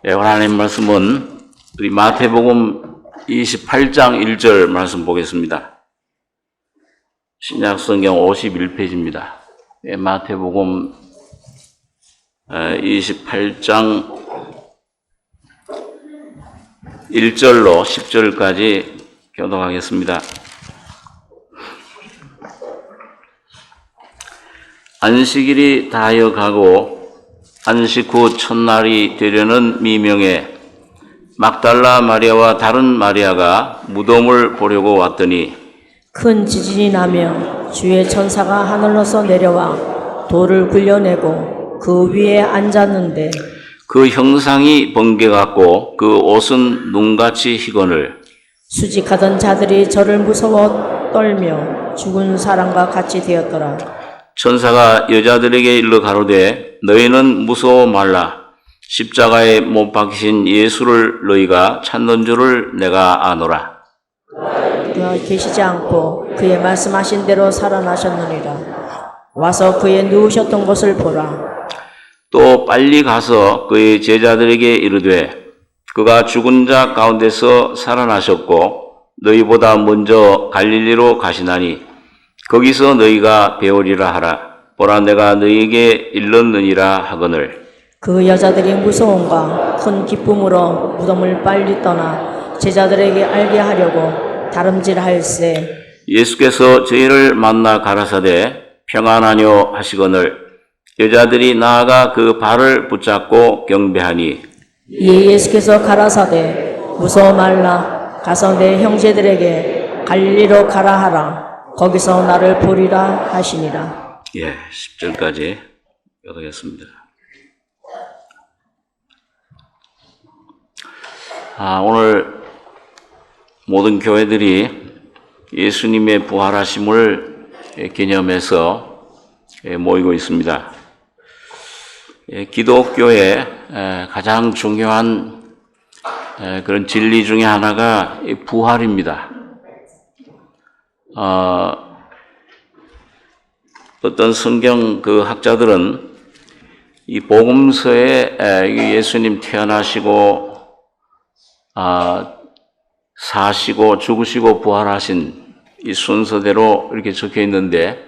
오늘 하나님 말씀은 우리 마태복음 28장 1절 말씀 보겠습니다. 신약성경 51페이지입니다. 마태복음 28장 1절로 10절까지 교독하겠습니다. 안식일이 다하여 가고 안식 후 첫날이 되려는 미명에 막달라 마리아와 다른 마리아가 무덤을 보려고 왔더니 큰 지진이 나며 주의 천사가 하늘로서 내려와 돌을 굴려내고 그 위에 앉았는데 그 형상이 번개 같고 그 옷은 눈같이 희거늘 수직하던 자들이 저를 무서워 떨며 죽은 사람과 같이 되었더라. 천사가 여자들에게 일러 가로되 너희는 무서워 말라. 십자가에 못 박히신 예수를 너희가 찾는 줄을 내가 아노라. 그가 계시지 않고 그의 말씀하신 대로 살아나셨느니라. 와서 그의 누우셨던 곳을 보라. 또 빨리 가서 그의 제자들에게 이르되 그가 죽은 자 가운데서 살아나셨고 너희보다 먼저 갈릴리로 가시나니 거기서 너희가 배우리라 하라. 보라 내가 너희에게 일렀느니라 하거늘. 그 여자들이 무서움과 큰 기쁨으로 무덤을 빨리 떠나 제자들에게 알게 하려고 다름질할세. 예수께서 저희를 만나 가라사대 평안하뇨 하시거늘. 여자들이 나아가 그 발을 붙잡고 경배하니 예수께서 가라사대 무서워 말라. 가서 내 형제들에게 갈릴리로 가라 하라. 거기서 나를 보리라 하시니라. 10절까지 읽어보겠습니다. 오늘 모든 교회들이 예수님의 부활하심을 기념해서 모이고 있습니다. 기독교의 가장 중요한 그런 진리 중에 하나가 부활입니다. 어떤 성경 그 학자들은 이 복음서에 예수님 태어나시고 사시고 죽으시고 부활하신 이 순서대로 이렇게 적혀 있는데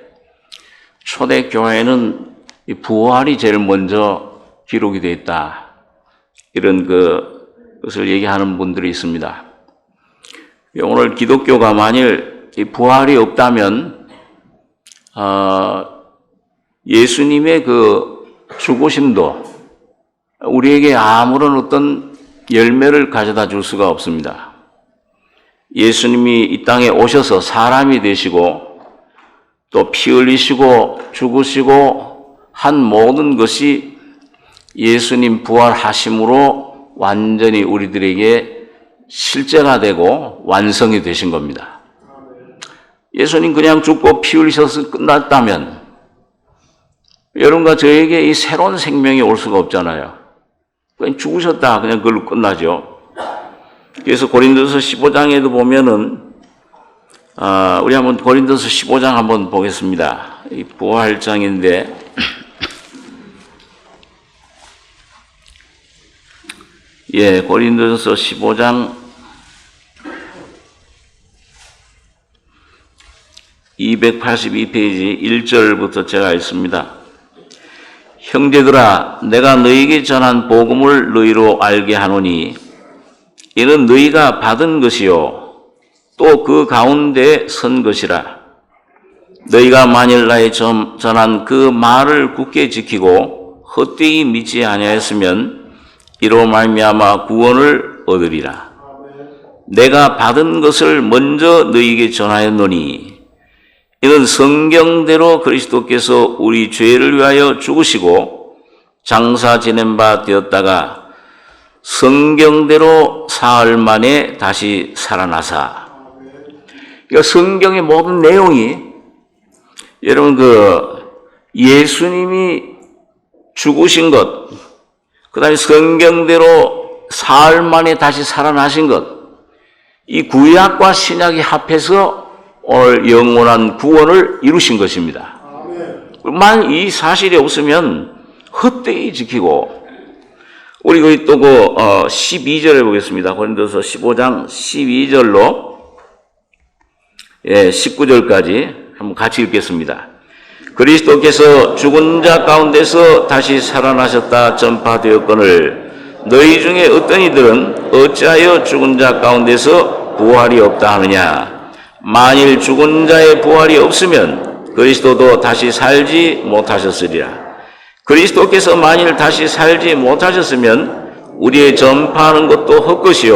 초대 교회는 이 부활이 제일 먼저 기록이 되어 있다. 이런 그것을 얘기하는 분들이 있습니다. 오늘 기독교가 만일 이 부활이 없다면 예수님의 그 죽으심도 우리에게 아무런 어떤 열매를 가져다 줄 수가 없습니다. 예수님이 이 땅에 오셔서 사람이 되시고 또 피 흘리시고 죽으시고 한 모든 것이 예수님 부활하심으로 완전히 우리들에게 실제가 되고 완성이 되신 겁니다. 예수님 그냥 죽고 피 흘리셔서 끝났다면 여러분과 저에게 이 새로운 생명이 올 수가 없잖아요. 그냥 죽으셨다 그냥 그걸로 끝나죠. 그래서 고린도서 15장에도 보면은 우리 한번 고린도서 15장 한번 보겠습니다. 이 부활장인데 고린도서 15장 282페이지 1절부터 제가 읽습니다. 형제들아 내가 너희에게 전한 복음을 너희로 알게 하노니 이는 너희가 받은 것이요 또 그 가운데 선 것이라. 너희가 만일 나의 전한 그 말을 굳게 지키고 헛되이 믿지 아니하였으면 이로 말미암아 구원을 얻으리라. 내가 받은 것을 먼저 너희에게 전하였노니 이는 성경대로 그리스도께서 우리 죄를 위하여 죽으시고 장사 지낸 바 되었다가 성경대로 사흘 만에 다시 살아나사. 그러니까 성경의 모든 내용이 여러분 예수님이 죽으신 것, 그 다음에 성경대로 사흘 만에 다시 살아나신 것, 이 구약과 신약이 합해서 오늘 영원한 구원을 이루신 것입니다. 만약 이 사실이 없으면 헛되이 지키고 우리 거기 또 12절에 보겠습니다. 고린도서 15장 12절로 19절까지 한번 같이 읽겠습니다. 그리스도께서 죽은 자 가운데서 다시 살아나셨다 전파되었거늘 너희 중에 어떤 이들은 어찌하여 죽은 자 가운데서 부활이 없다 하느냐. 만일 죽은 자의 부활이 없으면 그리스도도 다시 살지 못하셨으리라. 그리스도께서 만일 다시 살지 못하셨으면 우리의 전파하는 것도 헛것이요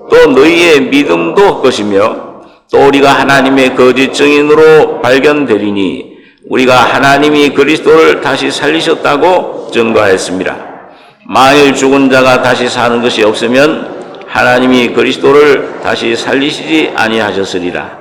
또 너희의 믿음도 헛것이며 또 우리가 하나님의 거짓 증인으로 발견되리니 우리가 하나님이 그리스도를 다시 살리셨다고 증거하였습니다. 만일 죽은 자가 다시 사는 것이 없으면 하나님이 그리스도를 다시 살리시지 아니하셨으리라.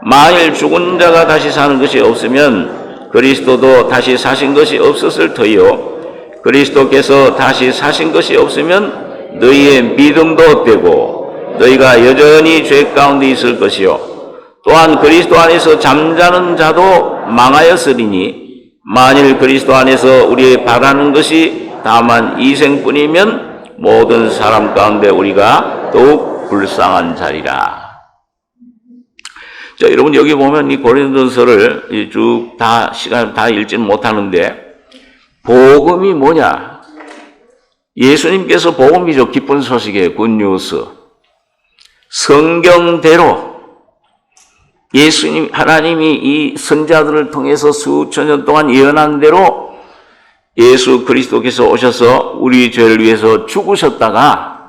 만일 죽은 자가 다시 사는 것이 없으면 그리스도도 다시 사신 것이 없었을 터이요 그리스도께서 다시 사신 것이 없으면 너희의 믿음도 헛되고 너희가 여전히 죄 가운데 있을 것이요 또한 그리스도 안에서 잠자는 자도 망하였으리니 만일 그리스도 안에서 우리의 바라는 것이 다만 이생뿐이면 모든 사람 가운데 우리가 더욱 불쌍한 자리라. 자, 여러분 여기 보면 이 고린도서를 쭉 다 시간 다 읽지는 못하는데 복음이 뭐냐? 예수님께서 복음이죠. 기쁜 소식의 굿뉴스. 성경대로 예수님 하나님이 이 선자들을 통해서 수천 년 동안 예언한 대로 예수 그리스도께서 오셔서 우리 죄를 위해서 죽으셨다가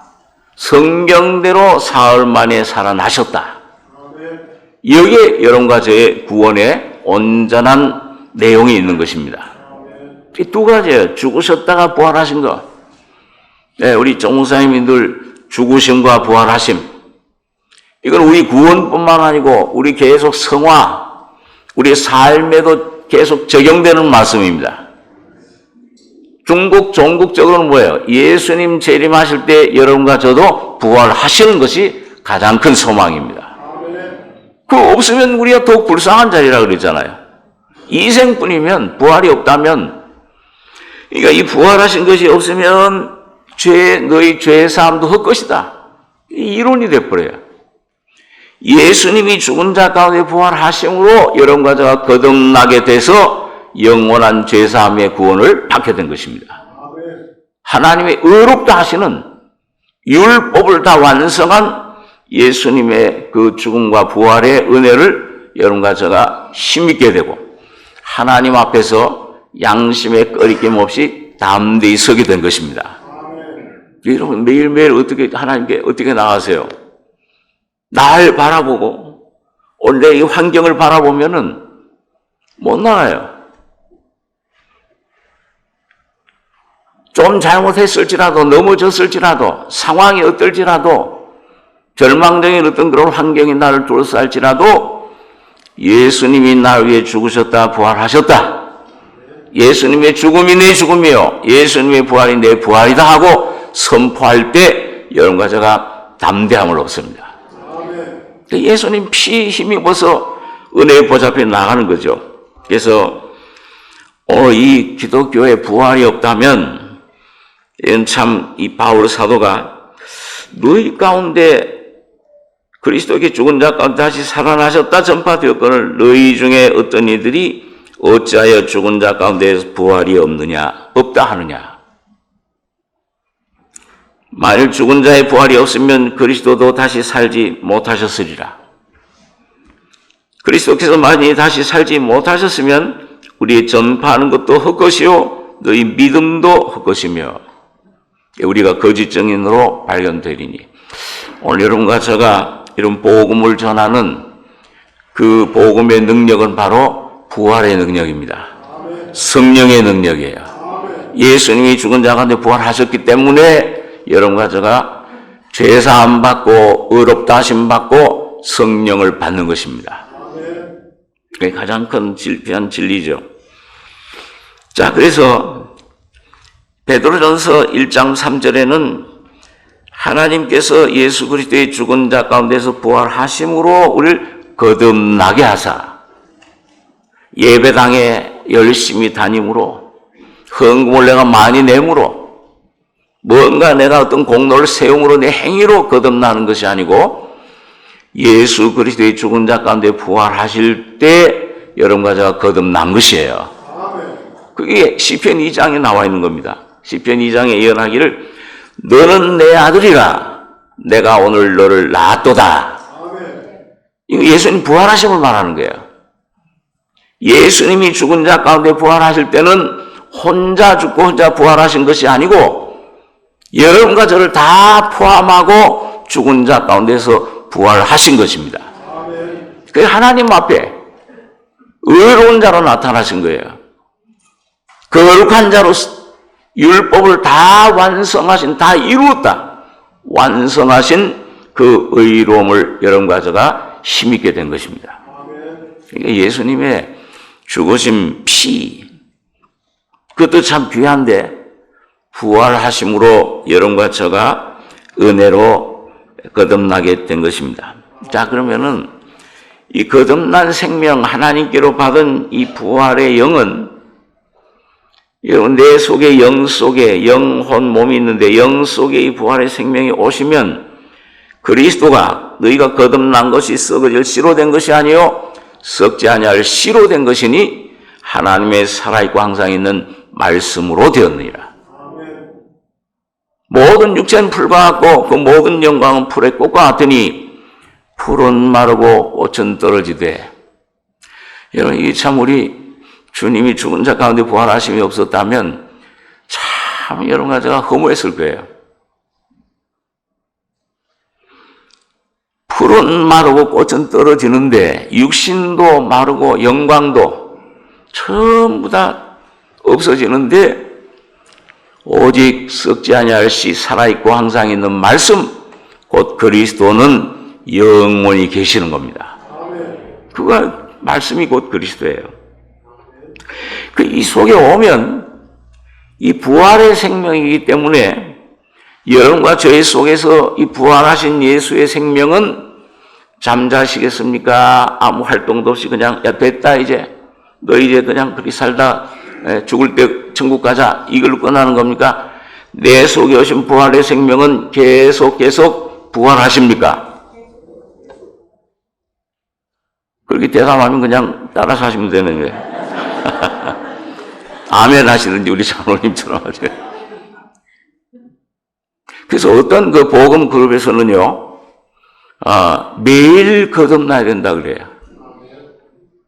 성경대로 사흘 만에 살아나셨다. 여기에 여러분과 저의 구원의 온전한 내용이 있는 것입니다. 이 두 가지예요. 죽으셨다가 부활하신 것. 네, 우리 정무사님이 늘 죽으심과 부활하심. 이건 우리 구원뿐만 아니고 우리 계속 성화, 우리 삶에도 계속 적용되는 말씀입니다. 종국적으로는 뭐예요? 예수님 재림하실 때 여러분과 저도 부활하시는 것이 가장 큰 소망입니다. 그거 없으면 우리가 더욱 불쌍한 자리라 그랬잖아요. 이생뿐이면 부활이 없다면 그러니까 이 부활하신 것이 없으면 너희 죄 사함도 헛것이다. 이 이론이 돼버려요. 예수님이 죽은 자 가운데 부활하심으로 여러분과 저가 거듭나게 돼서 영원한 죄 사함의 구원을 받게 된 것입니다. 하나님의 의롭다 하시는 율법을 다 완성한 예수님의 그 죽음과 부활의 은혜를 여러분과 저가 힘있게 되고 하나님 앞에서 양심의 꺼리낌 없이 담대히 서게 된 것입니다. 여러분 매일매일 하나님께 어떻게 나가세요? 날 바라보고 원래 이 환경을 바라보면은 못 나가요. 좀 잘못했을지라도 넘어졌을지라도 상황이 어떨지라도 절망적인 어떤 그런 환경이 나를 둘러쌀지라도 예수님이 나를 위해 죽으셨다 부활하셨다. 예수님의 죽음이 내 죽음이요 예수님의 부활이 내 부활이다 하고 선포할 때 여러분과 제가 담대함을 얻습니다. 예수님 피 힘입어서 은혜의 보좌 앞에 나가는 거죠. 그래서 이 기독교에 부활이 없다면 이건 참 이 바울 사도가 너희 가운데 그리스도께 죽은 자 가운데 다시 살아나셨다 전파되었거늘 너희 중에 어떤 이들이 어찌하여 죽은 자 가운데 부활이 없다 하느냐. 만일 죽은 자의 부활이 없으면 그리스도도 다시 살지 못하셨으리라. 그리스도께서 만일 다시 살지 못하셨으면 우리의 전파하는 것도 헛것이요 너희 믿음도 헛것이며 우리가 거짓 증인으로 발견되리니. 오늘 여러분과 제가 이런 복음을 전하는 그 복음의 능력은 바로 부활의 능력입니다. 성령의 능력이에요. 예수님이 죽은 자 가운데 부활하셨기 때문에 여러분과 제가 죄사함 받고 의롭다 하심 받고 성령을 받는 것입니다. 그게 가장 큰 귀한 진리죠. 자, 그래서 베드로전서 1장 3절에는 하나님께서 예수 그리스도의 죽은 자 가운데서 부활하심으로 우리를 거듭나게 하사 예배당에 열심히 다님으로 헌금을 내가 많이 내므로 뭔가 내가 어떤 공로를 세움으로 내 행위로 거듭나는 것이 아니고 예수 그리스도의 죽은 자 가운데 부활하실 때 여러분과 제가 거듭난 것이에요. 그게 시편 2장에 나와 있는 겁니다. 시편 2장에 예언하기를 너는 내 아들이라 내가 오늘 너를 낳았도다. 이거 예수님 부활하심을 말하는 거예요. 예수님이 죽은 자 가운데 부활하실 때는 혼자 죽고 혼자 부활하신 것이 아니고 여러분과 저를 다 포함하고 죽은 자 가운데서 부활하신 것입니다. 그게 하나님 앞에 의로운 자로 나타나신 거예요. 거룩한 자로 율법을 다 완성하신, 다 이루었다. 완성하신 그 의로움을 여러분과 제가 힘있게 된 것입니다. 그러니까 예수님의 죽으신 피, 그것도 참 귀한데 부활하심으로 여러분과 제가 은혜로 거듭나게 된 것입니다. 자, 그러면은 이 거듭난 생명, 하나님께로 받은 이 부활의 영은 여러분 내 속에 영 속에 영혼 몸이 있는데 영 속에 이 부활의 생명이 오시면 그리스도가 너희가 거듭난 것이 썩어질 씨로 된 것이 아니요 썩지 아니할 씨로 된 것이니 하나님의 살아있고 항상 있는 말씀으로 되었느니라. 모든 육체는 풀과 같고 그 모든 영광은 풀의 꽃과 같으니 풀은 마르고 꽃은 떨어지되. 여러분 이게 참 우리 주님이 죽은 자 가운데 부활하심이 없었다면 참 여러분과 제가 허무했을 거예요. 풀은 마르고 꽃은 떨어지는데 육신도 마르고 영광도 전부 다 없어지는데 오직 썩지 아니할 시 살아있고 항상 있는 말씀 곧 그리스도는 영원히 계시는 겁니다. 그가 말씀이 곧 그리스도예요. 이 속에 오면 이 부활의 생명이기 때문에 여러분과 저희 속에서 이 부활하신 예수의 생명은 잠자시겠습니까? 아무 활동도 없이 그냥 야 됐다 이제 너 이제 그냥 그렇게 살다 죽을 때 천국 가자 이걸로 끝나는 겁니까? 내 속에 오신 부활의 생명은 계속 부활하십니까? 그렇게 대답하면 그냥 따라서 하시면 되는 거예요. 아멘 하시는지 우리 장로님처럼 하세요. 그래서 어떤 그 복음 그룹에서는요, 매일 거듭나야 된다 그래요.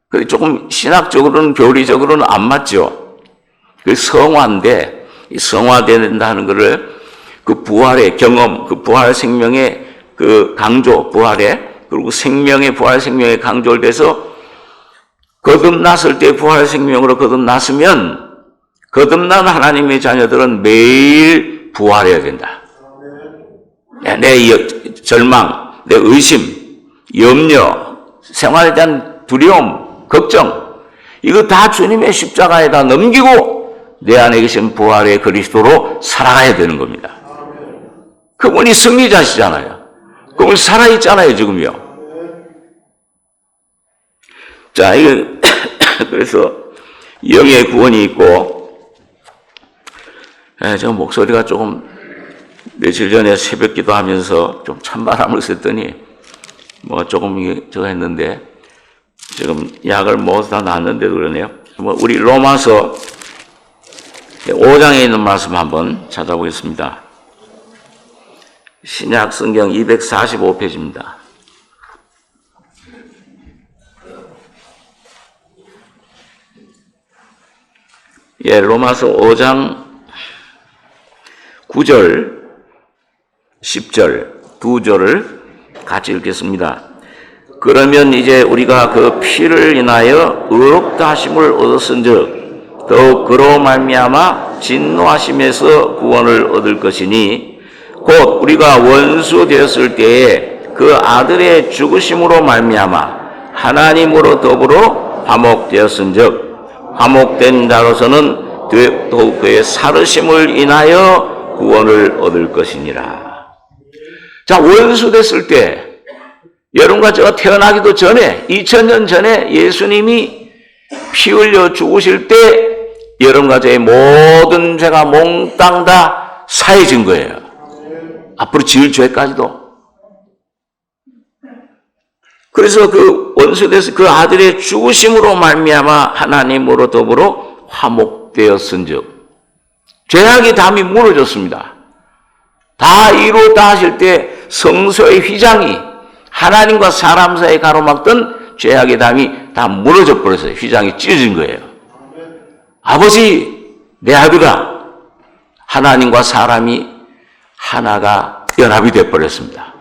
그게 조금 신학적으로는 교리적으로는 안 맞죠. 그 성화인데 성화된다는 거를 그 부활의 경험, 그 부활 생명의 그 강조, 부활의 그리고 생명의 부활 생명의 강조를 돼서 거듭났을 때 부활 생명으로 거듭났으면 거듭난 하나님의 자녀들은 매일 부활해야 된다. 내 절망, 내 의심, 염려, 생활에 대한 두려움, 걱정 이거 다 주님의 십자가에다 넘기고 내 안에 계신 부활의 그리스도로 살아가야 되는 겁니다. 그분이 승리자시잖아요. 그분이 살아있잖아요 지금요. 자, 이거 그래서 영의 구원이 있고 제가 목소리가 조금 며칠 전에 새벽 기도하면서 좀 찬바람을 쐈더니 뭐 조금 이게 저거 했는데 지금 약을 먹어서 다 낫는데도 그러네요. 우리 로마서 5장에 있는 말씀 한번 찾아보겠습니다. 신약 성경 245페이지입니다. 예, 로마서 5장 9절, 10절 두 절을 같이 읽겠습니다. 그러면 이제 우리가 그 피를 인하여 의롭다 하심을 얻었은즉 더욱 그로 말미암아 진노하심에서 구원을 얻을 것이니 곧 우리가 원수 되었을 때에 그 아들의 죽으심으로 말미암아 하나님으로 더불어 화목되었은즉 화목된 자로서는 더욱 그의 살으심을 인하여 구원을 얻을 것이니라. 자, 원수 됐을 때 여러분과 제가 태어나기도 전에 2000년 전에 예수님이 피 흘려 죽으실 때 여러분과 저의 모든 죄가 몽땅 다 사해진 거예요. 앞으로 지을 죄까지도. 그래서 그 원수돼서 그 아들의 죽으심으로 말미암아 하나님으로 더불어 화목되었은즉 죄악의 담이 무너졌습니다. 다 이루었다 하실 때 성소의 휘장이 하나님과 사람 사이에 가로막던 죄악의 담이 다 무너져 버렸어요. 휘장이 찢어진 거예요. 아버지, 내 아들아, 하나님과 사람이 하나가 연합이 되어버렸습니다.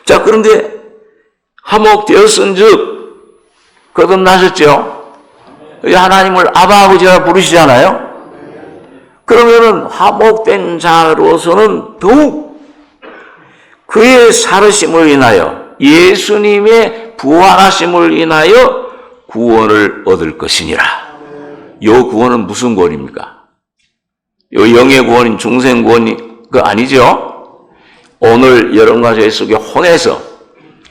자, 그런데 화목되었은즉 거듭나셨죠? 하나님을 아바 아버지라 부르시잖아요. 그러면은 화목된 자로서는 더욱 그의 살으심을 인하여 예수님의 부활하심을 인하여 구원을 얻을 것이니라. 요 구원은 무슨 구원입니까? 요 영의 구원인 중생 구원이 그 아니죠? 오늘 여러분과 저희 속에 혼해서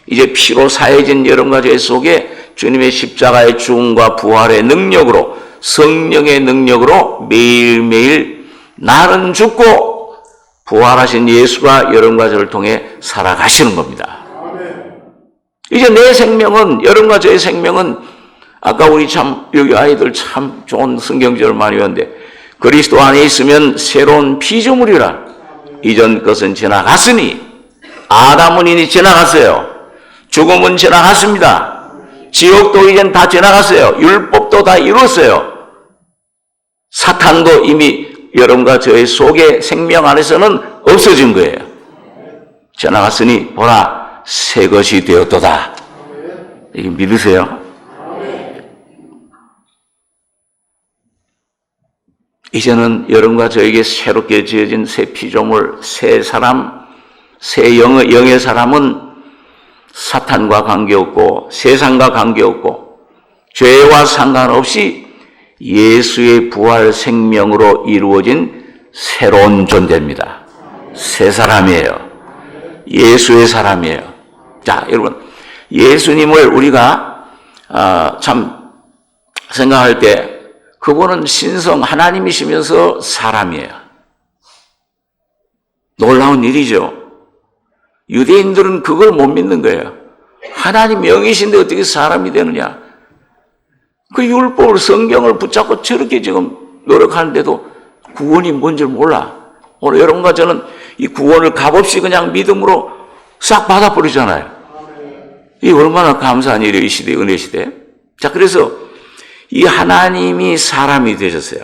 이제 피로 사해진 여러분과 저희 속에 주님의 십자가의 죽음과 부활의 능력으로 성령의 능력으로 매일매일 나는 죽고 부활하신 예수가 여러분과 저를 통해 살아가시는 겁니다. 이제 내 생명은 여러분과 저의 생명은 아까 우리 참 여기 아이들 참 좋은 성경절을 많이 외웠는데 그리스도 안에 있으면 새로운 피조물이라 이전 것은 지나갔으니 아담은 이미 지나갔어요. 죽음은 지나갔습니다. 지옥도 이젠 다 지나갔어요. 율법도 다 이뤘어요. 사탄도 이미 여러분과 저의 속에 생명 안에서는 없어진 거예요. 지나갔으니 보라 새 것이 되었도다. 이게 믿으세요? 이제는 여러분과 저에게 새롭게 지어진 새 피조물, 새 사람, 새 영의 사람은 사탄과 관계없고 세상과 관계없고 죄와 상관없이 예수의 부활 생명으로 이루어진 새로운 존재입니다. 새 사람이에요. 예수의 사람이에요. 자, 여러분, 예수님을 우리가 참 생각할 때 그분은 신성 하나님이시면서 사람이에요. 놀라운 일이죠. 유대인들은 그걸 못 믿는 거예요. 하나님 영이신데 어떻게 사람이 되느냐. 그 율법을 성경을 붙잡고 저렇게 지금 노력하는데도 구원이 뭔지 몰라. 오늘 여러분과 저는 이 구원을 값없이 그냥 믿음으로 싹 받아버리잖아요. 이 얼마나 감사한 일이에요. 이 시대, 은혜 시대. 자, 그래서 이 하나님이 사람이 되셨어요.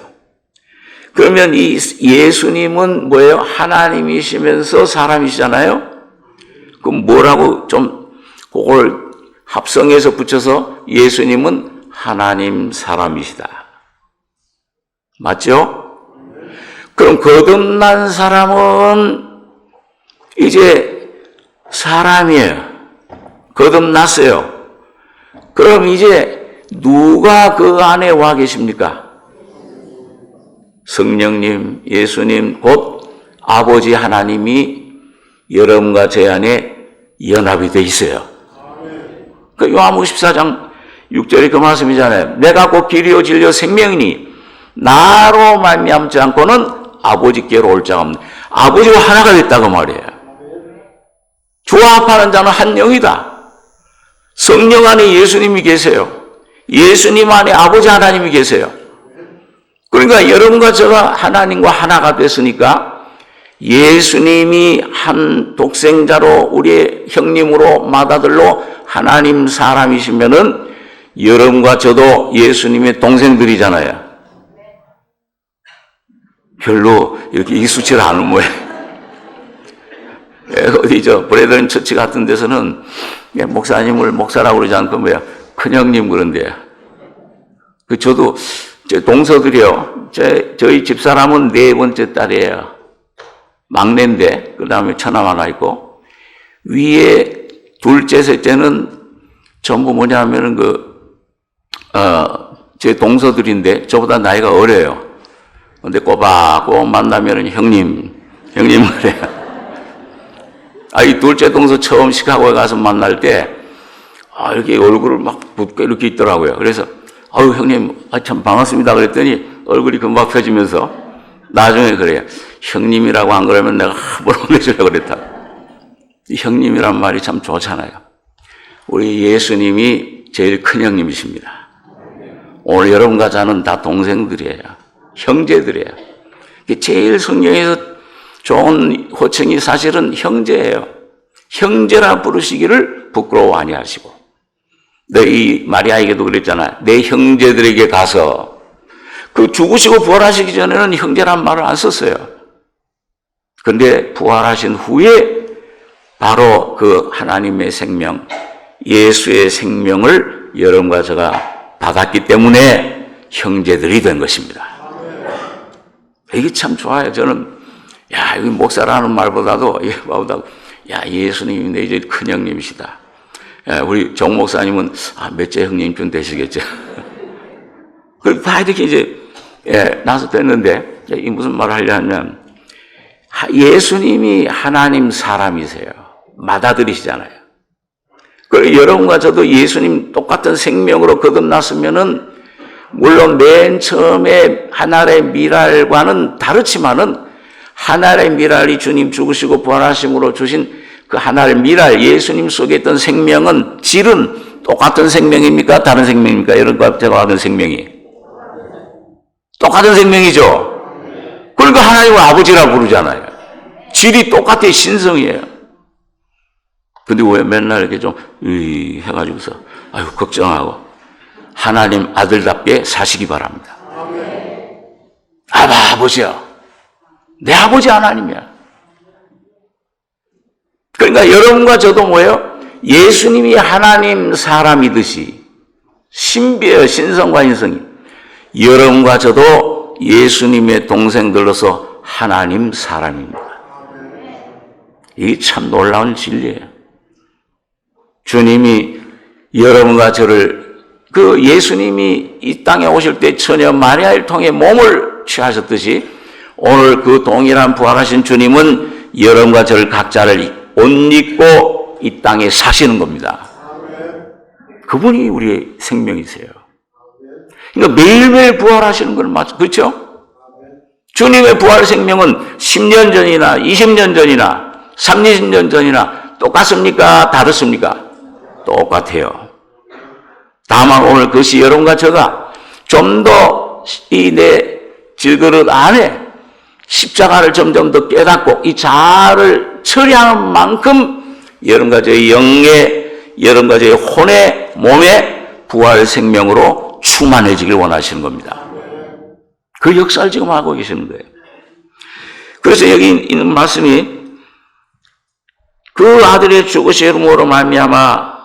그러면 이 예수님은 뭐예요? 하나님이시면서 사람이시잖아요? 그럼 뭐라고 좀 그걸 합성해서 붙여서 예수님은 하나님 사람이시다. 맞죠? 그럼 거듭난 사람은 이제 사람이에요. 거듭났어요. 그럼 이제 누가 그 안에 와 계십니까? 성령님, 예수님, 곧 아버지 하나님이 여러분과 제 안에 연합이 되어 있어요. 그 요한복음 14장 6절에 그 말씀이잖아요. 내가 곧 길이요 진리요 생명이니 나로 말미암지 않고는 아버지께로 올 자가 없네. 아버지와 하나가 됐다고 말이에요. 조합하는 자는 한 영이다. 성령 안에 예수님이 계세요. 예수님 안에 아버지 하나님이 계세요. 그러니까 여러분과 제가 하나님과 하나가 됐으니까 예수님이 한 독생자로 우리의 형님으로 맏아들로 하나님 사람이시면은 여러분과 저도 예수님의 동생들이잖아요. 별로 이렇게 익숙치 않은 모양. 어디 브레드런 처치 같은 데서는 목사님을 목사라고 그러지 않고 뭐야 큰형님 그런데요. 저도 제 동서들이요. 저희 집사람은 4번째 딸이에요. 막내인데 그 다음에 처남 하나 있고 위에 둘째 셋째는 전부 뭐냐면은 제 동서들인데 저보다 나이가 어려요. 근데 꼬박꼬박 만나면은 형님 그래요. 이 둘째 동서 처음 시카고에 가서 만날 때 이렇게 얼굴을 막 붓고 이렇게 있더라고요. 그래서 형님 참 반갑습니다 그랬더니 얼굴이 금방 펴지면서 나중에 그래요. 형님이라고 안 그러면 내가 함부로 혼내주려고 그랬다. 형님이란 말이 참 좋잖아요. 우리 예수님이 제일 큰 형님이십니다. 오늘 여러분과 저는 다 동생들이에요. 형제들이에요. 제일 성경에서 좋은 호칭이 사실은 형제예요. 형제라 부르시기를 부끄러워 아니하시고. 이 마리아에게도 그랬잖아요. 내 형제들에게 가서 그 죽으시고 부활하시기 전에는 형제란 말을 안 썼어요. 그런데 부활하신 후에 바로 그 하나님의 생명, 예수의 생명을 여러분과 제가 받았기 때문에 형제들이 된 것입니다. 이게 참 좋아요. 저는 여기 목사라는 말보다도 예수님이 내 제일 큰 형님이시다. 우리 정 목사님은 몇째 형님쯤 되시겠죠. 다 이렇게 이제 나서 됐는데 이 무슨 말을 하려면 예수님이 하나님 사람이세요. 맏아들이시잖아요. 그리고 여러분과 저도 예수님 똑같은 생명으로 거듭났으면은 물론 맨 처음에 하늘의 미랄과는 다르지만은 하늘의 미랄이 주님 죽으시고 부활하심으로 주신 그 하늘의 미랄, 예수님 속에 있던 생명은 질은 똑같은 생명입니까? 다른 생명입니까? 여러분과 제가 하는 생명이 똑같은 생명이죠. 그러니까 하나님을 아버지라고 부르잖아요. 질이 똑같아. 신성이에요. 근데 왜 맨날 이렇게 좀 해가지고서 걱정하고 하나님 아들답게 사시기 바랍니다. 아버지야. 내 아버지 하나님이야. 그러니까 여러분과 저도 뭐예요? 예수님이 하나님 사람이듯이 신비해요. 신성과 인성이. 여러분과 저도 예수님의 동생들로서 하나님 사람입니다. 이게 참 놀라운 진리예요. 주님이 여러분과 저를 그 예수님이 이 땅에 오실 때 처녀 마리아를 통해 몸을 취하셨듯이 오늘 그 동일한 부활하신 주님은 여러분과 저를 각자를 옷 입고 이 땅에 사시는 겁니다. 그분이 우리의 생명이세요. 그러니까 매일매일 부활하시는 걸 맞죠? 그렇죠? 주님의 부활 생명은 10년 전이나 20년 전이나 30년 전이나 똑같습니까? 다르습니까? 똑같아요. 다만 오늘 그것이 여러분과 저가 좀 더 이 내 질그릇 안에 십자가를 점점 더 깨닫고 이 자아를 처리하는 만큼 여러분과 저의 영의, 여러분과 저의 혼의, 몸의 부활 생명으로 충만해지길 원하시는 겁니다. 그 역사를 지금 하고 계시는 거예요. 그래서 여기 있는 말씀이 그 아들의 죽으심으로 말미암아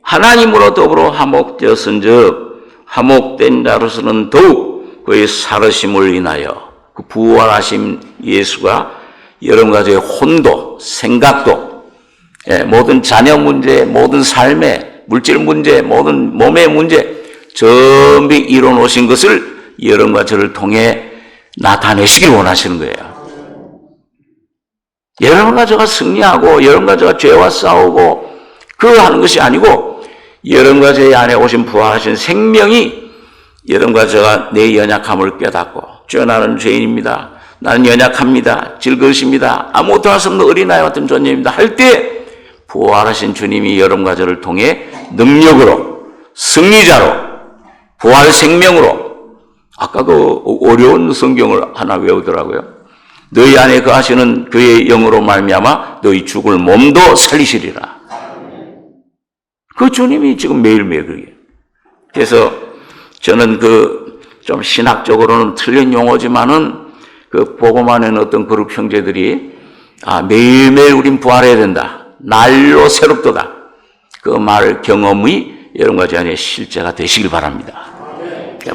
하나님으로 더불어 화목되었은즉 화목된 자로서는 더욱 그의 살으심을 인하여 그 부활하신 예수가 여러분과 저의 혼도 생각도 모든 자녀 문제, 모든 삶의 물질 문제, 모든 몸의 문제 전부 이뤄놓으신 것을 여러분과 저를 통해 나타내시길 원하시는 거예요. 여러분과 저가 승리하고 여러분과 저가 죄와 싸우고 그거 하는 것이 아니고 여러분과 저의 안에 오신 부활하신 생명이 여러분과 저가 내 연약함을 깨닫고 주여 나는 죄인입니다. 나는 연약합니다. 질그릇입니다. 아무것도 할 수 없는 어린아이 같은 존재입니다. 할 때 부활하신 주님이 여러분과 저를 통해 능력으로 승리자로 부활 생명으로 아까 그 어려운 성경을 하나 외우더라고요. 너희 안에 거하시는 그의 영으로 말미암아 너희 죽을 몸도 살리시리라. 그 주님이 지금 매일매일 그러게. 그래서 저는 그 좀 신학적으로는 틀린 용어지만은 그 복음 안에는 어떤 그룹 형제들이 매일매일 우린 부활해야 된다. 날로 새롭도다. 그 말 경험이 여러분과 제 안에 실제가 되시길 바랍니다.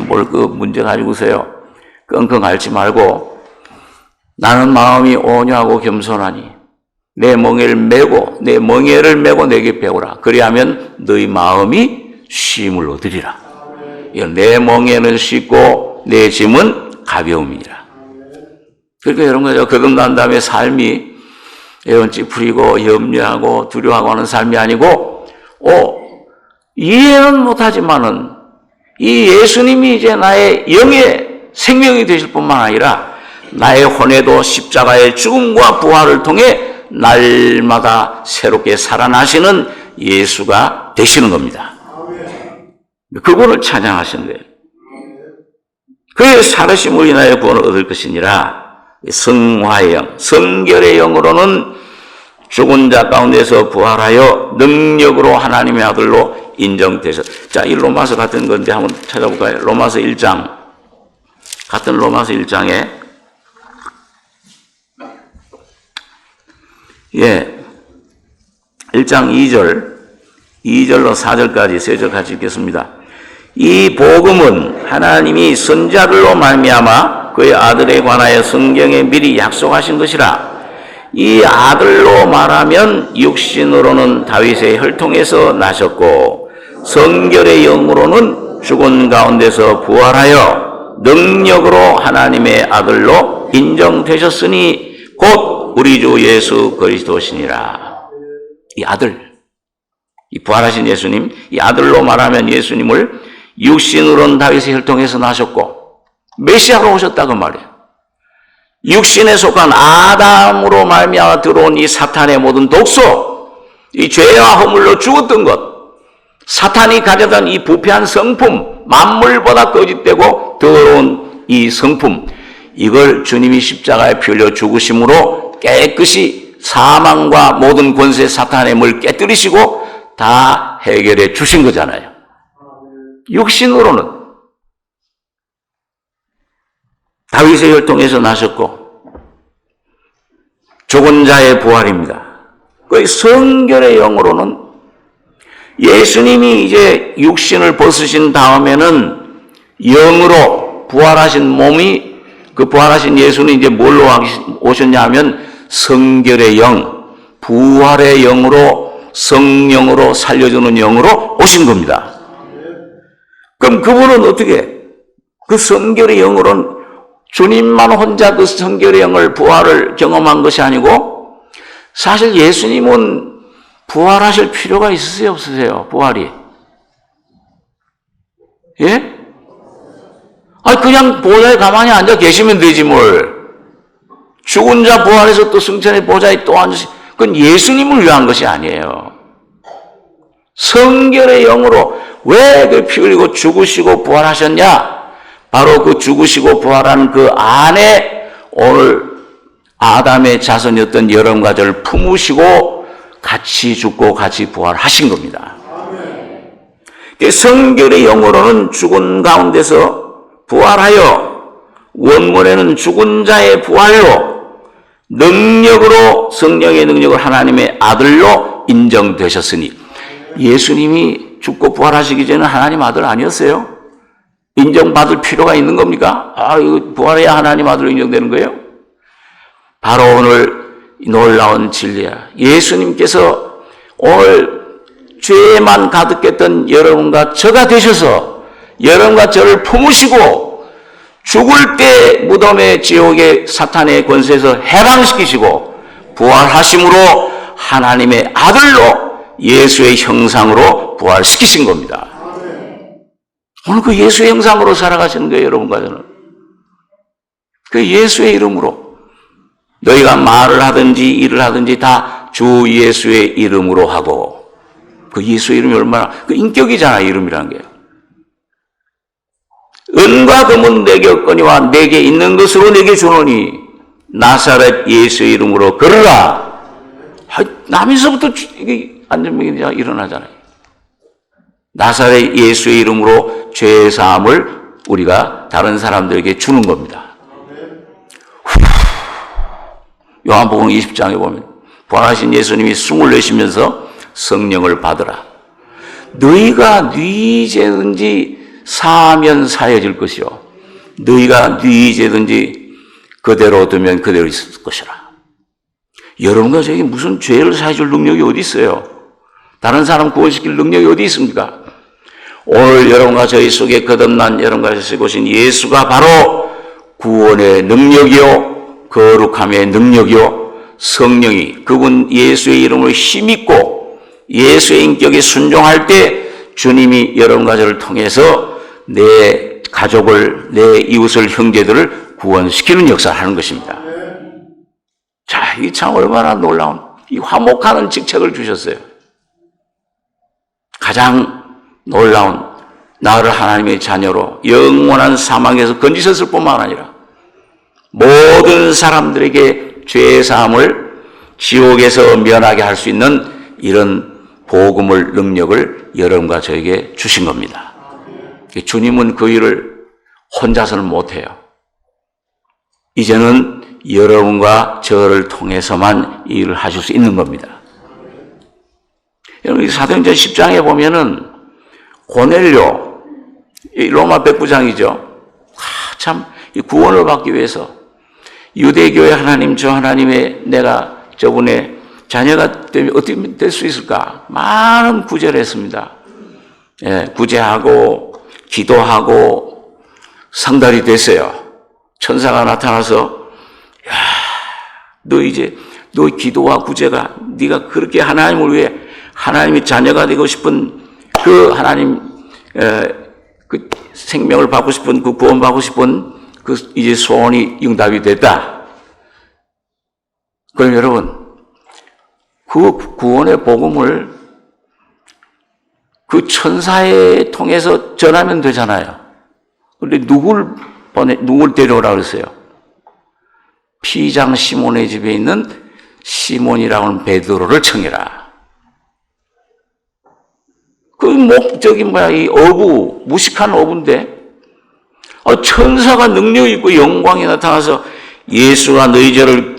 뭘 그 문제 가지고서요. 끙끙 앓지 말고 나는 마음이 온유하고 겸손하니 내 멍에를 메고 내게 배우라. 그리하면 너희 마음이 쉼을 얻으리라. 내 멍에는 쉽고 내 짐은 가벼움이라. 그러니까 여러분과 거듭난 다음에 삶이 여러분 찌푸리고 염려하고 두려워하고 하는 삶이 아니고 이해는 못하지만은 이 예수님이 이제 나의 영의 생명이 되실 뿐만 아니라 나의 혼에도 십자가의 죽음과 부활을 통해 날마다 새롭게 살아나시는 예수가 되시는 겁니다. 그분을 찬양하시는 거예요. 그의 살으심으로 인하여 구원을 얻을 것이니라. 성화의 영, 성결의 영으로는 죽은 자 가운데서 부활하여 능력으로 하나님의 아들로 인정되셔. 자, 이 로마서 같은 건데 한번 찾아볼까요? 로마서 1장. 같은 로마서 1장에 1장 2절로 4절까지 3절 같이 읽겠습니다. 이 복음은 하나님이 선자들로 말미암아 그의 아들에 관하여 성경에 미리 약속하신 것이라. 이 아들로 말하면 육신으로는 다윗의 혈통에서 나셨고 성결의 영으로는 죽은 가운데서 부활하여 능력으로 하나님의 아들로 인정되셨으니 곧 우리 주 예수 그리스도시니라. 이 아들, 이 부활하신 예수님, 이 아들로 말하면 예수님을 육신으로는 다윗의 혈통에서 나셨고 메시아로 오셨다고 말이에요. 육신에 속한 아담으로 말미암아 들어온 이 사탄의 모든 독소, 이 죄와 허물로 죽었던 것, 사탄이 가져던 이 부패한 성품, 만물보다 거짓되고 더러운 이 성품, 이걸 주님이 십자가에 피 흘려 죽으심으로 깨끗이 사망과 모든 권세 사탄의 힘을 깨뜨리시고 다 해결해 주신 거잖아요. 육신으로는 다윗의 혈통에서 나셨고 죽은 자의 부활입니다. 그 성결의 영으로는 예수님이 이제 육신을 벗으신 다음에는 영으로 부활하신 몸이, 그 부활하신 예수는 이제 뭘로 오셨냐 하면 성결의 영, 부활의 영으로, 성령으로 살려주는 영으로 오신 겁니다. 그럼 그분은 어떻게, 그 성결의 영으로는 주님만 혼자 그 성결의 영을, 부활을 경험한 것이 아니고 사실 예수님은 부활하실 필요가 있으세요, 없으세요? 부활이. 예? 아니, 그냥 보좌에 가만히 앉아 계시면 되지 뭘. 죽은 자 부활해서 또 승천의 보좌에 또 앉으시, 그건 예수님을 위한 것이 아니에요. 성결의 영으로 왜 그 피 흘리고 죽으시고 부활하셨냐? 바로 그 죽으시고 부활한 그 안에 오늘 아담의 자손이었던 여러분과 저를 품으시고 같이 죽고 같이 부활하신 겁니다. 성결의 영으로는 죽은 가운데서 부활하여, 원문에는 죽은 자의 부활로 능력으로, 성령의 능력을 하나님의 아들로 인정되셨으니, 예수님이 죽고 부활하시기 전에 하나님 아들 아니었어요? 인정받을 필요가 있는 겁니까? 아, 이거 부활해야 하나님 아들로 인정되는 거예요? 바로 오늘 놀라운 진리야. 예수님께서 오늘 죄만 가득했던 여러분과 저가 되셔서 여러분과 저를 품으시고 죽을 때 무덤의 지옥의 사탄의 권세에서 해방시키시고 부활하심으로 하나님의 아들로 예수의 형상으로 부활시키신 겁니다. 오늘 그 예수의 형상으로 살아가시는 거예요, 여러분과 저는. 그 예수의 이름으로 너희가 말을 하든지 일을 하든지 다 주 예수의 이름으로 하고, 그 예수의 이름이 얼마나 그 인격이잖아요, 이름이라는 게. 은과 금은 내게 없거니와 내게 있는 것으로 내게 주노니 나사렛 예수의 이름으로 걸으라. 남에서부터 이게 안전병이 일어나잖아요. 나사렛 예수의 이름으로 죄 사함을 우리가 다른 사람들에게 주는 겁니다. 요한복음 20장에 보면 부활하신 예수님이 숨을 내쉬면서 성령을 받으라. 너희가 네 죄든지 사하면 사해질 것이요 너희가 네 죄든지 그대로 두면 그대로 있을 것이라. 여러분과 저에게 무슨 죄를 사해줄 능력이 어디 있어요? 다른 사람 구원시킬 능력이 어디 있습니까? 오늘 여러분과 저희 속에 거듭난 여러분과 저희 오신 예수가 바로 구원의 능력이요 거룩함의 능력이요 성령이, 그분 예수의 이름으로 힘있고 예수의 인격에 순종할 때 주님이 여러분과 저를 통해서 내 가족을, 내 이웃을, 형제들을 구원시키는 역사를 하는 것입니다. 자, 이 참 얼마나 놀라운, 이 화목하는 직책을 주셨어요. 가장 놀라운, 나를 하나님의 자녀로 영원한 사망에서 건지셨을 뿐만 아니라 모든 사람들에게 죄의 사함을 지옥에서 면하게 할 수 있는 이런 복음을, 능력을 여러분과 저에게 주신 겁니다. 주님은 그 일을 혼자서는 못해요. 이제는 여러분과 저를 통해서만 이 일을 하실 수 있는 겁니다. 여러분, 사도행전 10장에 보면은 고넬료, 로마 백부장이죠. 참 구원을 받기 위해서 유대교의 하나님, 저 하나님의 내가 저분의 자녀가 되면 어떻게 될 수 있을까? 많은 구제를 했습니다. 예, 구제하고 기도하고 상달이 됐어요. 천사가 나타나서 야, 너 기도와 구제가 네가 그렇게 하나님을 위해 하나님의 자녀가 되고 싶은 그 하나님 그 생명을 받고 싶은 그 구원 받고 싶은 그 이제 소원이 응답이 됐다. 그럼 여러분 그 구원의 복음을 그 천사에 통해서 전하면 되잖아요. 그런데 누굴 데려오라 그랬어요? 피장 시몬의 집에 있는 시몬이라고 하는 베드로를 청해라. 그 목적이 뭐야? 이 어부, 무식한 어부인데 천사가 능력 있고 영광이 나타나서 예수가 너희 죄를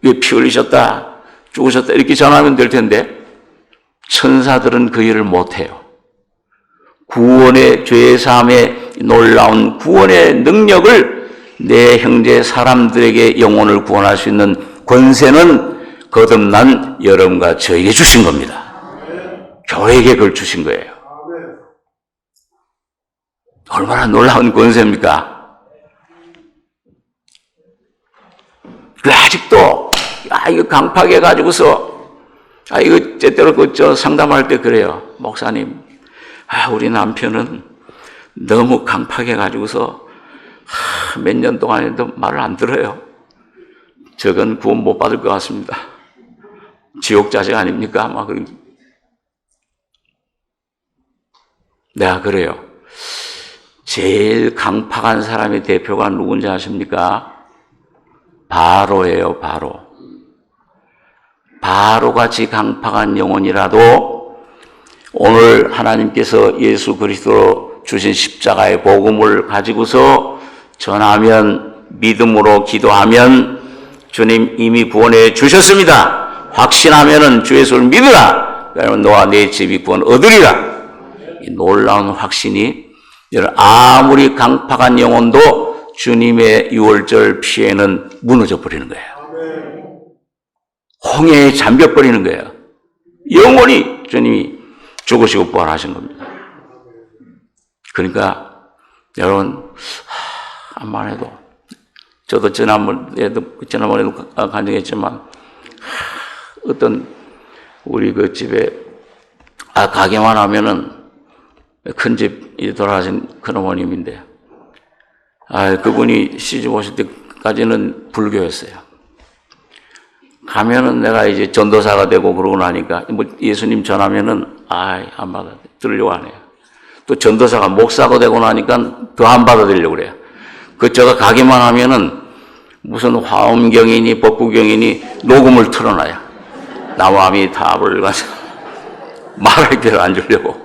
피 흘리셨다, 죽으셨다 이렇게 전하면 될 텐데 천사들은 그 일을 못해요. 구원의 죄 사함의 놀라운 구원의 능력을 내 형제 사람들에게 영혼을 구원할 수 있는 권세는 거듭난 여러분과 저에게 주신 겁니다. 교회에게 그걸 주신 거예요. 얼마나 놀라운 권세입니까? 아직도 이거 강팍해 가지고서 이거 때때로 상담할 때 그래요. 목사님, 우리 남편은 너무 강팍해 가지고서 몇 년 동안에도 말을 안 들어요. 저건 구원 못 받을 것 같습니다. 지옥 자식 아닙니까? 막 내가 그래요. 제일 강팍한 사람의 대표가 누군지 아십니까? 바로예요, 바로. 바로같이 강팍한 영혼이라도 오늘 하나님께서 예수 그리스도로 주신 십자가의 복음을 가지고서 전하면, 믿음으로 기도하면 주님 이미 구원해 주셨습니다. 확신하면은 주 예수를 믿으라. 그러면 너와 내 집이 구원 얻으리라. 이 놀라운 확신이 아무리 강팍한 영혼도 주님의 유월절 피해는 무너져 버리는 거예요. 홍해에 잠겨버리는 거예요. 영원히 주님이 죽으시고 부활하신 겁니다. 그러니까 여러분 암만 해도 저도 지난번에도 간증했지만 어떤 우리 그 집에 가게만 하면은 큰 집이 돌아가신 큰 어머님인데 그분이 시집 오실 때까지는 불교였어요. 가면은 내가 이제 전도사가 되고 그러고 나니까 뭐 예수님 전하면은 안 받아 들으려고 안 해요. 또 전도사가 목사가 되고 나니까 더 안 받아들이려고 그래요. 제가 가기만 하면은 무슨 화엄경이니 법구경이니 녹음을 틀어놔요. 나무아미 답을 가서 말할 기회를 안 주려고.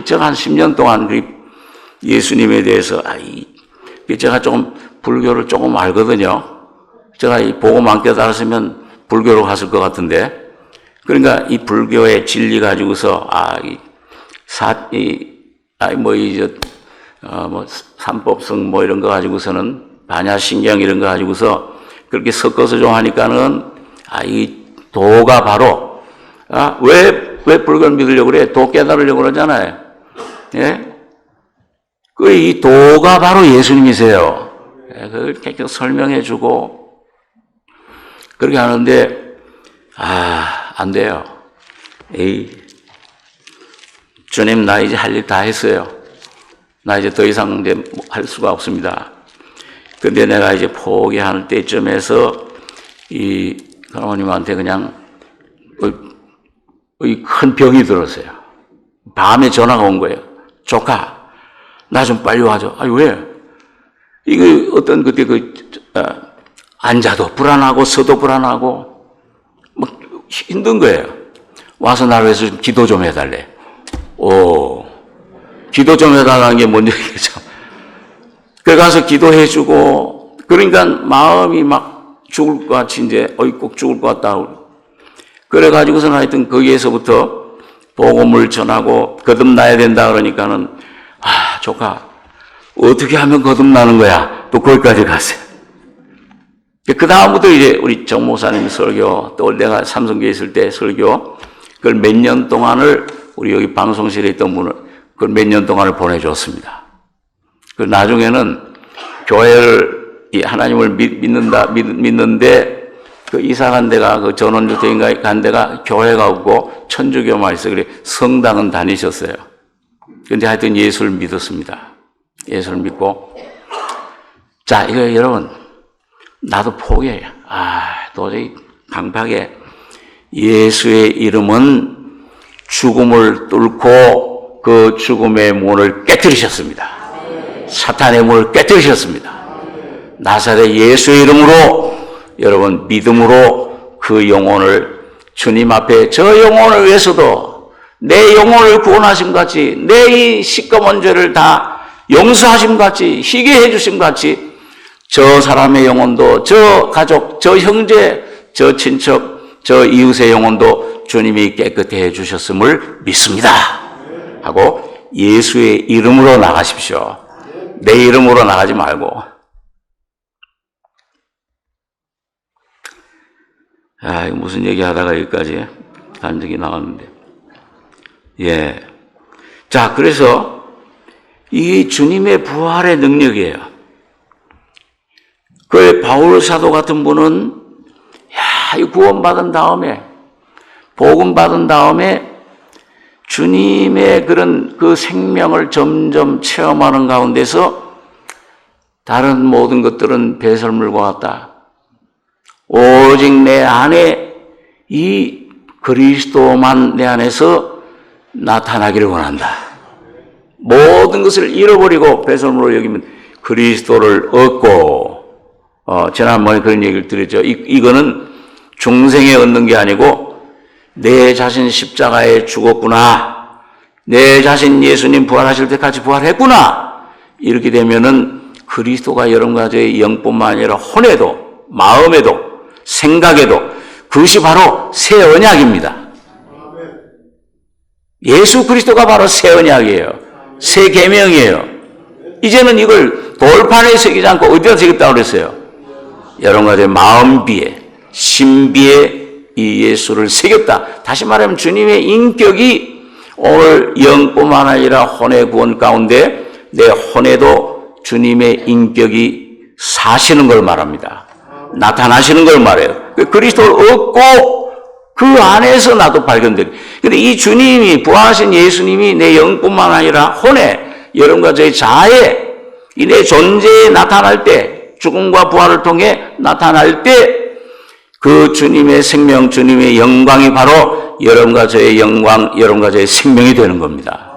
제가 한 10년 동안 예수님에 대해서 제가 조금 불교를 조금 알거든요. 제가 이 복음 안 깨달았으면 불교로 갔을 것 같은데, 그러니까 이 불교의 진리 가지고서 삼법성 뭐 이런 거 가지고서는 반야신경 이런 거 가지고서 그렇게 섞어서 좀 하니까는 이 도가 바로 왜 불교를 믿으려고 그래? 도 깨달으려고 그러잖아요. 예? 이 도가 바로 예수님이세요. 그걸 계속 설명해 주고 그렇게 하는데 안 돼요. 주님 나 이제 할 일 다 했어요. 나 이제 더 이상 이제 할 수가 없습니다. 근데 내가 이제 포기할 때쯤에서 이 사모님한테 그냥 큰 병이 들었어요. 밤에 전화가 온 거예요. 조카, 나 좀 빨리 와줘. 아니, 왜? 이거 어떤 그때 앉아도 불안하고 서도 불안하고 막 힘든 거예요. 와서 나를 위해서 좀 기도 좀 해달래. 기도 좀 해달라는 게 뭔지 참. 그래 가서 기도해주고, 그러니까 마음이 막 죽을 것 같이 이제, 꼭 죽을 것 같다. 그래가지고서는 하여튼 거기에서부터 복음을 전하고 거듭나야 된다 그러니까는, 조카, 어떻게 하면 거듭나는 거야? 또 거기까지 갔어요. 그 다음부터 이제 우리 정 목사님 설교, 또 내가 삼성교회 있을 때 설교, 그걸 몇 년 동안을 우리 여기 방송실에 있던 분을, 그걸 몇 년 동안을 보내줬습니다. 그 나중에는 교회를, 하나님을 믿는데, 그 이사 간 데가, 그 전원주택인가 간 데가 교회가 없고 천주교만 있어. 그래, 성당은 다니셨어요. 근데 하여튼 예수를 믿었습니다. 예수를 믿고. 자, 이거 여러분, 나도 포기해요. 도저히 강팍에 예수의 이름은 죽음을 뚫고 그 죽음의 문을 깨뜨리셨습니다. 사탄의 문을 깨뜨리셨습니다. 나사렛 예수의 이름으로 여러분 믿음으로 그 영혼을 주님 앞에 저 영혼을 위해서도 내 영혼을 구원하심 같이 내 이 시꺼먼 죄를 다 용서하심 같이 희게 해주심 같이 저 사람의 영혼도 저 가족 저 형제 저 친척 저 이웃의 영혼도 주님이 깨끗해 해주셨음을 믿습니다 하고 예수의 이름으로 나가십시오. 내 이름으로 나가지 말고. 이거 무슨 얘기 하다가 여기까지 간증이 나왔는데. 예. 자, 그래서 이 주님의 부활의 능력이에요. 그 바울 사도 같은 분은, 이 구원받은 다음에, 복음 받은 다음에 주님의 그런 그 생명을 점점 체험하는 가운데서 다른 모든 것들은 배설물과 같다. 오직 내 안에 이 그리스도만 내 안에서 나타나기를 원한다. 모든 것을 잃어버리고 배설물로 여기면 그리스도를 얻고, 지난번에 그런 얘기를 드렸죠. 이거는 중생에 얻는 게 아니고 내 자신 십자가에 죽었구나. 내 자신 예수님 부활하실 때 같이 부활했구나. 이렇게 되면은 그리스도가 여러 가지의 영뿐만 아니라 혼에도, 마음에도, 생각에도 그것이 바로 새 언약입니다. 예수 그리스도가 바로 새 언약이에요. 새 계명이에요. 이제는 이걸 돌판에 새기지 않고 어디다 새겼다고 그랬어요? 여러 가지의 마음비에, 신비에 이 예수를 새겼다. 다시 말하면 주님의 인격이 오늘 영뿐만 아니라 혼의 구원 가운데 내 혼에도 주님의 인격이 사시는 걸 말합니다. 나타나시는 걸 말해요. 그리스도를 얻고 그 안에서 나도 발견되고. 근데 이 주님이 부활하신 예수님이 내 영뿐만 아니라 혼에 여러 가지의 자아에 이 내 존재에 나타날 때 죽음과 부활을 통해 나타날 때 그 주님의 생명, 주님의 영광이 바로 여러분과 저의 영광, 여러분과 저의 생명이 되는 겁니다.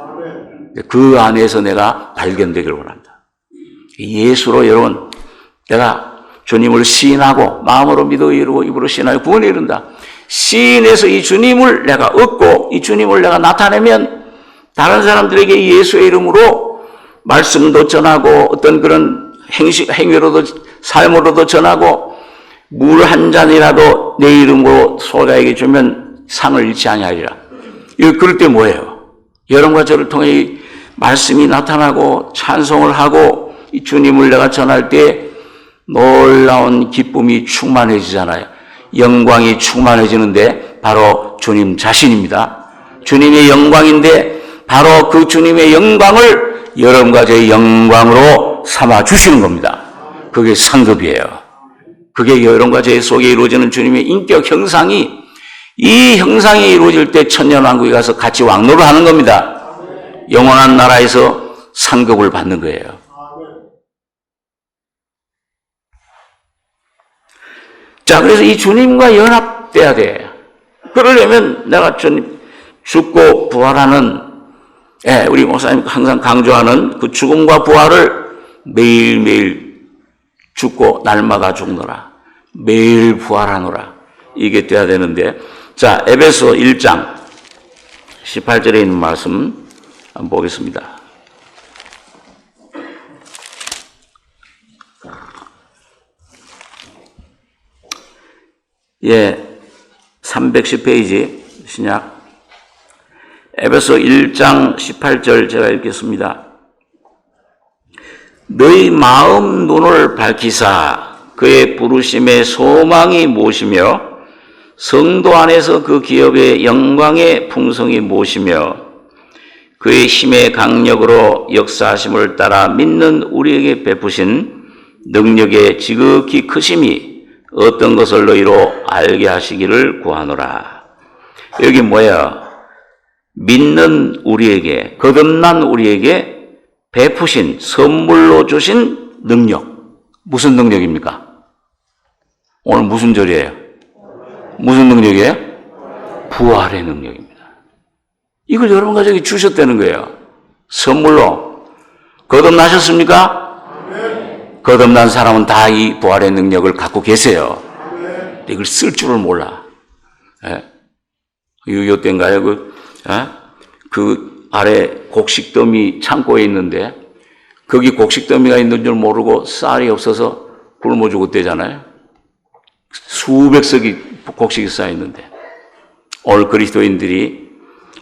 그 안에서 내가 발견되기를 원한다. 예수로 여러분, 내가 주님을 시인하고 마음으로 믿어 이루고 입으로 시인하여 구원에 이른다. 시인해서 이 주님을 내가 얻고 이 주님을 내가 나타내면 다른 사람들에게 예수의 이름으로 말씀도 전하고 어떤 그런 행위로도 삶으로도 전하고 물 한 잔이라도 내 이름으로 소자에게 주면 상을 잃지 아니하리라. 그럴 때 뭐예요? 여러분과 저를 통해 말씀이 나타나고 찬송을 하고 이 주님을 내가 전할 때 놀라운 기쁨이 충만해지잖아요. 영광이 충만해지는데 바로 주님 자신입니다. 주님의 영광인데 바로 그 주님의 영광을 여러분과 저의 영광으로 삼아 주시는 겁니다. 그게 상급이에요. 그게 여러분과 제 속에 이루어지는 주님의 인격 형상이 이 형상이 이루어질 때 천년왕국에 가서 같이 왕노를 하는 겁니다. 영원한 나라에서 상급을 받는 거예요. 자, 그래서 이 주님과 연합돼야 돼. 그러려면 내가 죽고 부활하는, 우리 목사님 항상 강조하는 그 죽음과 부활을 매일매일 죽고 날마다 죽노라. 매일 부활하노라. 이게 돼야 되는데, 자, 에베소 1장 18절에 있는 말씀 한번 보겠습니다. 예, 310페이지 신약 에베소 1장 18절 제가 읽겠습니다. 너희 마음 눈을 밝히사 그의 부르심의 소망이 무엇이며 성도 안에서 그 기업의 영광의 풍성이 무엇이며 그의 힘의 강력으로 역사하심을 따라 믿는 우리에게 베푸신 능력의 지극히 크심이 어떤 것을 너희로 알게 하시기를 구하노라. 여기 뭐야? 믿는 우리에게, 거듭난 우리에게 베푸신, 선물로 주신 능력. 무슨 능력입니까? 오늘 무슨 절이에요? 무슨 능력이에요? 부활의 능력입니다. 이걸 여러분 가족이 주셨다는 거예요. 선물로. 거듭나셨습니까? 거듭난 사람은 다 이 부활의 능력을 갖고 계세요. 이걸 쓸 줄을 몰라. 유교 때인가요? 그 아래 곡식더미 창고에 있는데 거기 곡식더미가 있는 줄 모르고 쌀이 없어서 굶어 죽었대잖아요. 수백 석이 곡식이 쌓여 있는데 오늘 그리스도인들이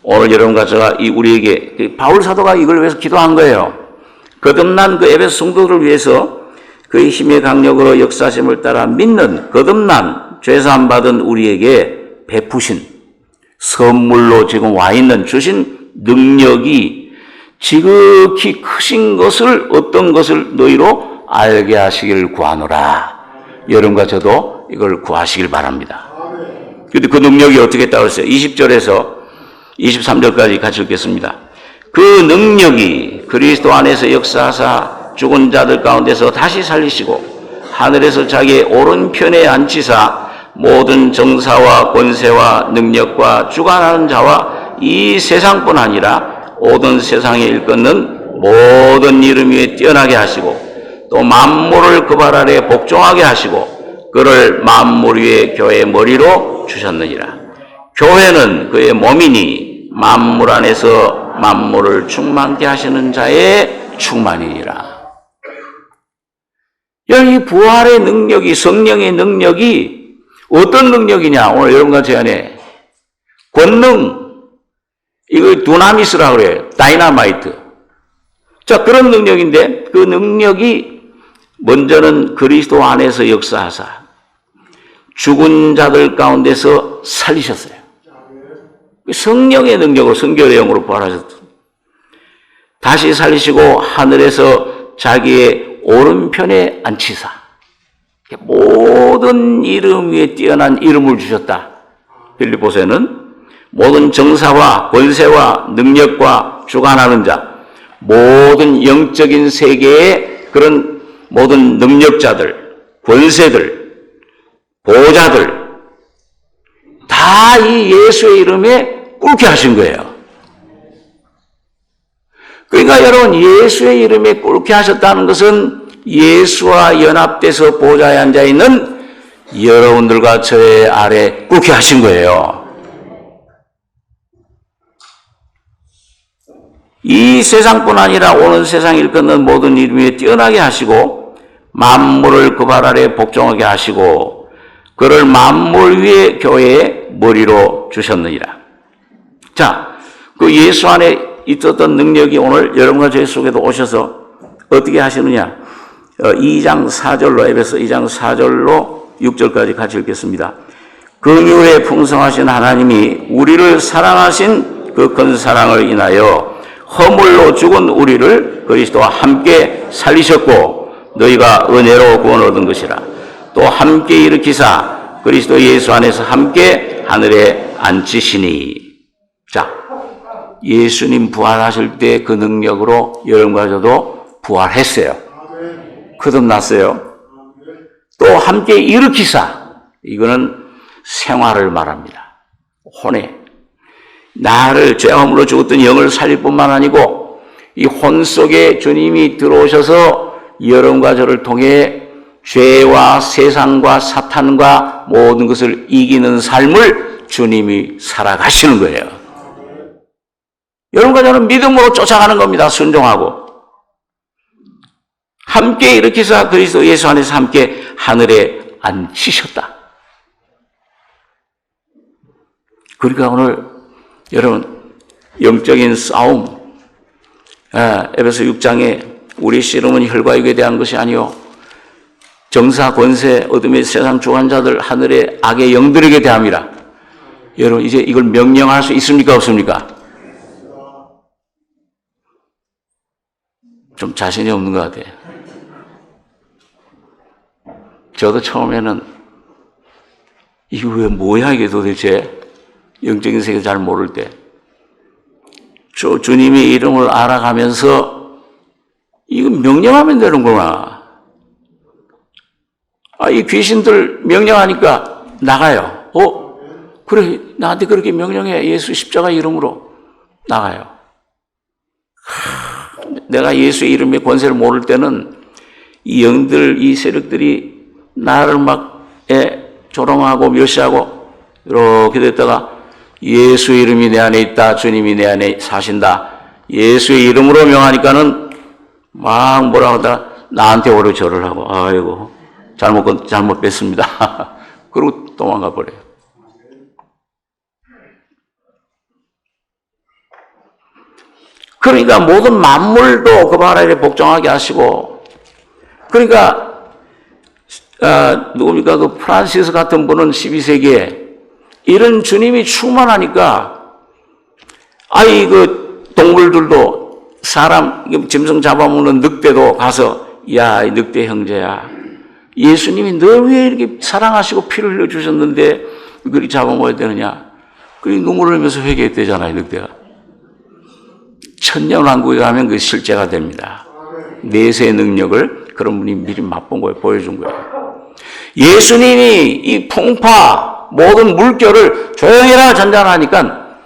오늘 여러분과 제가 우리에게 바울 사도가 이걸 위해서 기도한 거예요. 거듭난 그 에베소 성도들을 위해서 그의 힘의 강력으로 역사심을 따라 믿는 거듭난 죄사함 받은 우리에게 베푸신 선물로 지금 와 있는 주신 능력이 지극히 크신 것을 어떤 것을 너희로 알게 하시기를 구하노라. 여러분과 저도 이걸 구하시길 바랍니다. 그런데 그 능력이 어떻게 있다고 했어요? 20절에서 23절까지 같이 읽겠습니다. 그 능력이 그리스도 안에서 역사하사 죽은 자들 가운데서 다시 살리시고 하늘에서 자기의 오른편에 앉히사 모든 정사와 권세와 능력과 주관하는 자와 이 세상뿐 아니라 모든 세상에 일컫는 모든 이름 위에 뛰어나게 하시고 또 만물을 그 발 아래 복종하게 하시고 그를 만물 위에 교회의 머리로 주셨느니라. 교회는 그의 몸이니 만물 안에서 만물을 충만케 하시는 자의 충만이니라. 이 부활의 능력이, 성령의 능력이 어떤 능력이냐? 오늘 여러분과 제 안에 권능, 이거 두나미스라고 그래요. 다이나마이트. 자, 그런 능력인데 그 능력이 먼저는 그리스도 안에서 역사하사 죽은 자들 가운데서 살리셨어요. 성령의 능력으로 성결의 영으로 부활하셨어요. 다시 살리시고 하늘에서 자기의 오른편에 앉히사 모든 이름 위에 뛰어난 이름을 주셨다. 빌립보서에는 모든 정사와 권세와 능력과 주관하는 자, 모든 영적인 세계의 그런 모든 능력자들, 권세들, 보좌들 다 이 예수의 이름에 꿇게 하신 거예요. 그러니까 여러분, 예수의 이름에 꿇게 하셨다는 것은 예수와 연합돼서 보좌에 앉아 있는 여러분들과 저의 아래 꿇게 하신 거예요. 이 세상뿐 아니라 오는 세상 일컫는 모든 이름 위에 뛰어나게 하시고 만물을 그 발 아래 복종하게 하시고 그를 만물 위에 교회의 머리로 주셨느니라. 자, 그 예수 안에 있었던 능력이 오늘 여러분과 저희 속에도 오셔서 어떻게 하시느냐? 2장 4절로 에베소 2장 4절로 6절까지 같이 읽겠습니다. 긍휼에 풍성하신 하나님이 우리를 사랑하신 그 큰 사랑을 인하여 허물로 죽은 우리를 그리스도와 함께 살리셨고 너희가 은혜로 구원 얻은 것이라. 또 함께 일으키사 그리스도 예수 안에서 함께 하늘에 앉히시니. 자, 예수님 부활하실 때 그 능력으로 여러분과 저도 부활했어요. 거듭났어요. 또 함께 일으키사, 이거는 생활을 말합니다. 혼에 나를 죄함으로 죽었던 영을 살릴 뿐만 아니고 이 혼 속에 주님이 들어오셔서 여러분과 저를 통해 죄와 세상과 사탄과 모든 것을 이기는 삶을 주님이 살아가시는 거예요. 여러분과 저는 믿음으로 쫓아가는 겁니다. 순종하고. 함께 일으키사 그리스도 예수 안에서 함께 하늘에 앉히셨다. 그러니까 오늘 여러분 영적인 싸움, 에베소 6장에 우리 씨름은 혈과 육에 대한 것이 아니요 정사 권세 어둠의 세상 주관자들 하늘의 악의 영들에게 대함이라. 여러분 이제 이걸 명령할 수 있습니까 없습니까? 좀 자신이 없는 것 같아요. 저도 처음에는 이게 왜 뭐야 이게 도대체 영적인 세계 잘 모를 때 주님의 이름을 알아가면서 이거 명령하면 되는구나. 이 귀신들 명령하니까 나가요. 그래 나한테 그렇게 명령해. 예수 십자가 이름으로 나가요. 내가 예수의 이름의 권세를 모를 때는 이 영들, 이 세력들이 나를 막 조롱하고 멸시하고 이렇게 됐다가 예수의 이름이 내 안에 있다. 주님이 내 안에 사신다. 예수의 이름으로 명하니까는 막 뭐라 하다가 나한테 오히려 절을 하고 아이고 잘못 뺐습니다. 그러고 도망가 버려요. 그러니까 모든 만물도 그 발 아래 복종하게 하시고 그러니까 누굽니까? 그 프란시스 같은 분은 12세기에 이런 주님이 충만하니까 그 동물들도 사람 짐승 잡아먹는 늑대도 가서 야, 이 늑대 형제야. 예수님이 널 왜 이렇게 사랑하시고 피를 흘려주셨는데 그렇게 잡아먹어야 되느냐. 그리고 눈물을 흘리면서 회개했대잖아요, 늑대가. 천년왕국에 가면 그 실제가 됩니다. 내세의 능력을 그런 분이 미리 맛본 거예요. 보여준 거예요. 예수님이 이 풍파 모든 물결을 조용해라 잔잔하니까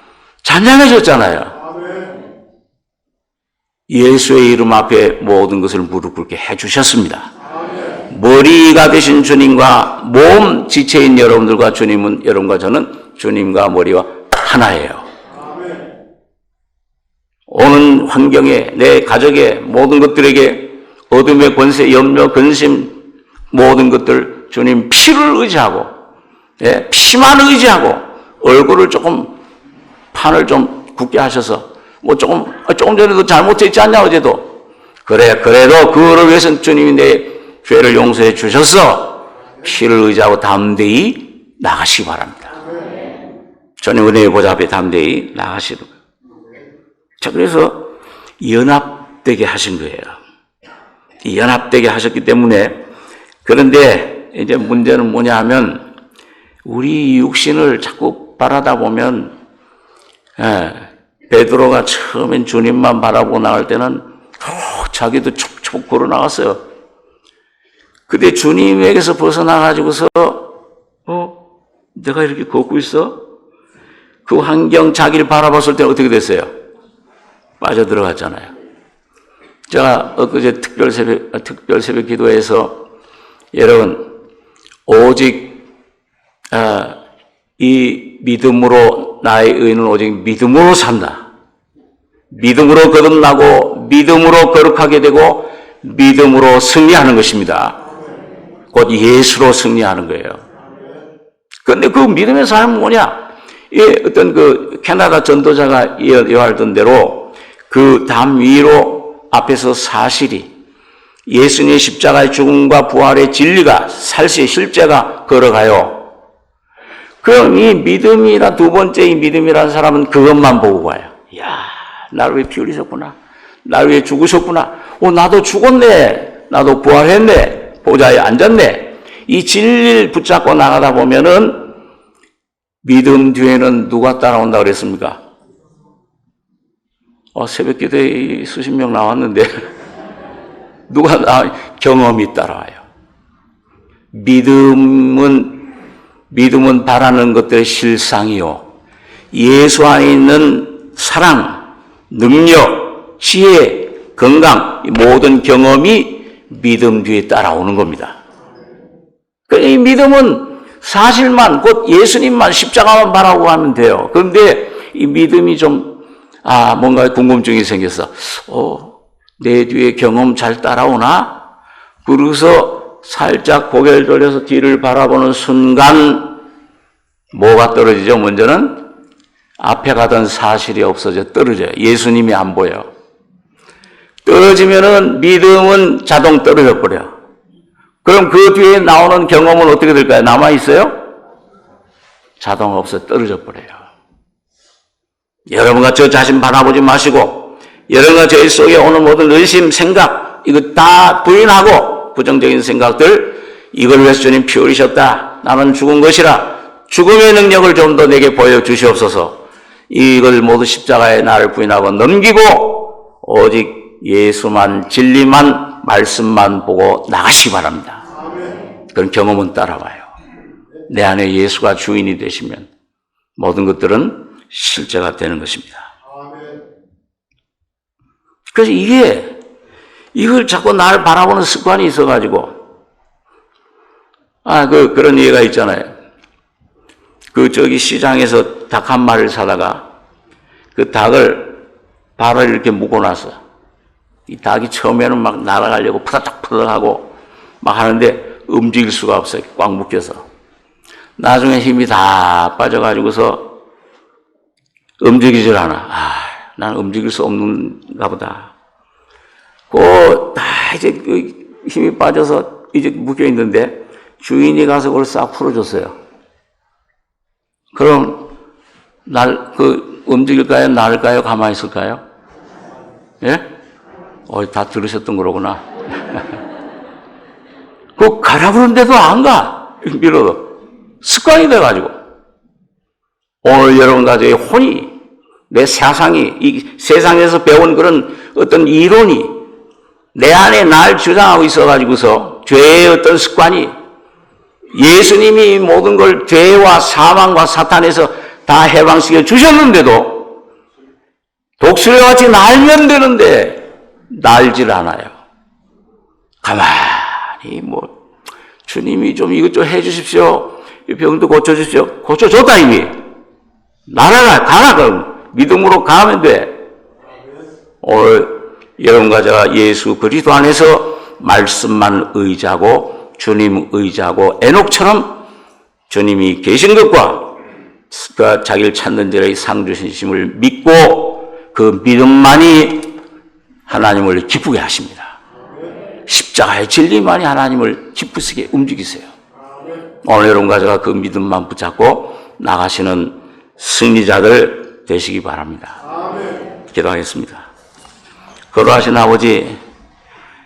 잔잔해졌잖아요. 예수의 이름 앞에 모든 것을 무릎 꿇게 해주셨습니다. 머리가 되신 주님과 몸 지체인 여러분들과 주님은 여러분과 저는 주님과 머리와 하나예요. 오는 환경에 내 가족의 모든 것들에게 어둠의 권세, 염려, 근심 모든 것들 주님 피를 의지하고 피만 의지하고 얼굴을 조금 판을 좀 굳게 하셔서 조금 전에도 잘못했지 않냐 어제도 그래도 그거를 위해서 주님이 내 죄를 용서해 주셔서 피를 의지하고 담대히 나가시기 바랍니다. 주님 은혜의 보좌 앞에 담대히 나가시는 거예요. 자, 그래서 연합되게 하신 거예요. 연합되게 하셨기 때문에 그런데 이제 문제는 뭐냐 하면 우리 육신을 자꾸 바라다 보면 베드로가 처음엔 주님만 바라보고 나갈 때는 자기도 촉촉 걸어 나갔어요. 근데 주님에게서 벗어나가지고서 내가 이렇게 걷고 있어? 그 환경 자기를 바라봤을 때 어떻게 됐어요? 빠져들어갔잖아요. 제가 엊그제 특별 새벽 기도에서 여러분 오직 이 믿음으로 나의 의는 오직 믿음으로 산다. 믿음으로 거듭나고 믿음으로 거룩하게 되고 믿음으로 승리하는 것입니다. 곧 예수로 승리하는 거예요. 그런데 그 믿음의 삶은 뭐냐? 어떤 그 캐나다 전도자가 예화하던 대로 그 담 위로 앞에서 사실이 예수님의 십자가의 죽음과 부활의 진리가 살수의 실제가 걸어가요. 그럼 이 믿음이라 두 번째 이 믿음이라는 사람은 그것만 보고 가요. 이야, 나를 위해 피 흘리셨구나. 나를 위해 죽으셨구나. 나도 죽었네. 나도 부활했네. 보좌에 앉았네. 이 진리를 붙잡고 나가다 보면은 믿음 뒤에는 누가 따라온다 그랬습니까? 새벽 기도에 수십 명 나왔는데 경험이 따라와요. 믿음은 바라는 것들의 실상이요. 예수 안에 있는 사랑, 능력, 지혜, 건강, 이 모든 경험이 믿음 뒤에 따라오는 겁니다. 이 믿음은 사실만, 곧 예수님만, 십자가만 바라고 하면 돼요. 그런데 이 믿음이 뭔가 궁금증이 생겼어. 내 뒤에 경험 잘 따라오나? 그러고서 살짝 고개를 돌려서 뒤를 바라보는 순간 뭐가 떨어지죠? 먼저는 앞에 가던 사실이 없어져 떨어져요. 예수님이 안 보여. 떨어지면은 믿음은 자동 떨어져 버려. 그럼 그 뒤에 나오는 경험은 어떻게 될까요? 남아있어요? 자동 없어 떨어져 버려요. 여러분과 저 자신 바라보지 마시고 여러분과 저희 속에 오는 모든 의심, 생각 이거 다 부인하고 부정적인 생각들 이걸 위해서 주님 피 흘리셨다. 나는 죽은 것이라 죽음의 능력을 좀 더 내게 보여주시옵소서. 이걸 모두 십자가에 나를 부인하고 넘기고 오직 예수만 진리만 말씀만 보고 나가시기 바랍니다. 그런 경험은 따라와요. 내 안에 예수가 주인이 되시면 모든 것들은 실제가 되는 것입니다. 그래서 이걸 자꾸 나를 바라보는 습관이 있어가지고 그런 얘기가 있잖아요. 저기 시장에서 닭 한 마리를 사다가 그 닭을 발을 이렇게 묶어놨어. 이 닭이 처음에는 막 날아가려고 푸닥푸닥 하고 막 하는데 움직일 수가 없어요. 꽉 묶여서. 나중에 힘이 다 빠져가지고서 움직이질 않아. 난 움직일 수 없는가 보다. 다 이제 힘이 빠져서 이제 묶여있는데 주인이 가서 그걸 싹 풀어줬어요. 그럼 움직일까요? 나를까요? 가만히 있을까요? 예? 다 들으셨던 거로구나. 가라 그러는데도 안 가. 밀어도. 습관이 돼가지고. 오늘 여러분과 저의 혼이, 내 사상이, 이 세상에서 배운 그런 어떤 이론이 내 안에 날 주장하고 있어가지고서 죄의 어떤 습관이 예수님이 모든 걸 죄와 사망과 사탄에서 다 해방시켜 주셨는데도 독수리와 같이 날면 되는데 날질 않아요. 가만히 주님이 좀 이것 좀 해주십시오. 이 병도 고쳐주십시오. 고쳐줬다 이미. 가라 그럼. 믿음으로 가면 돼. 오늘 여러분과 제가 예수 그리스도 안에서 말씀만 의지하고 주님 의지하고 에녹처럼 주님이 계신 것과 자기를 찾는 자의 상 주심을 믿고 그 믿음만이 하나님을 기쁘게 하십니다. 십자가의 진리만이 하나님을 기쁘시게 움직이세요. 오늘 여러분과 제가 그 믿음만 붙잡고 나가시는 승리자들 되시기 바랍니다. 기도하겠습니다. 거룩하신 아버지,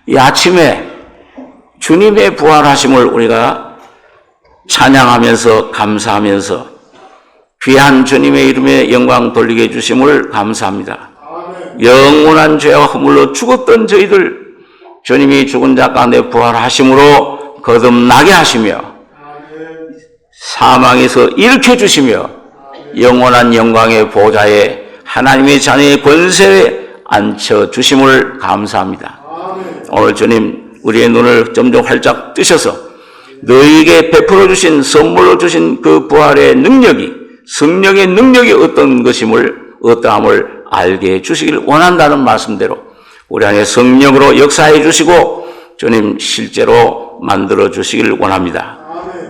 이 아침에 주님의 부활하심을 우리가 찬양하면서 감사하면서 귀한 주님의 이름에 영광 돌리게 해주심을 감사합니다. 영원한 죄와 허물로 죽었던 저희들 주님이 죽은 자 가운데 부활하심으로 거듭나게 하시며 사망에서 일으켜주시며 영원한 영광의 보좌에 하나님의 자녀의 권세에 앉혀주심을 감사합니다. 오늘 주님 우리의 눈을 점점 활짝 뜨셔서 너희에게 베풀어 주신 선물로 주신 그 부활의 능력이 성령의 능력이 어떤 것임을 어떠함을 알게 해주시기를 원한다는 말씀대로 우리 안에 성령으로 역사해 주시고 주님 실제로 만들어 주시기를 원합니다.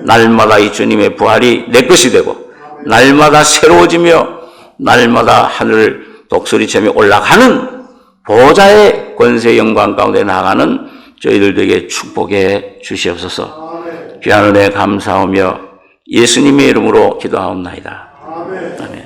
날마다 이 주님의 부활이 내 것이 되고 날마다 새로워지며 날마다 하늘 독수리처럼 올라가는 보좌의 권세 영광 가운데 나아가는 저희들에게 축복해 주시옵소서. 귀한 은혜 감사하며 예수님의 이름으로 기도하옵나이다. 아멘.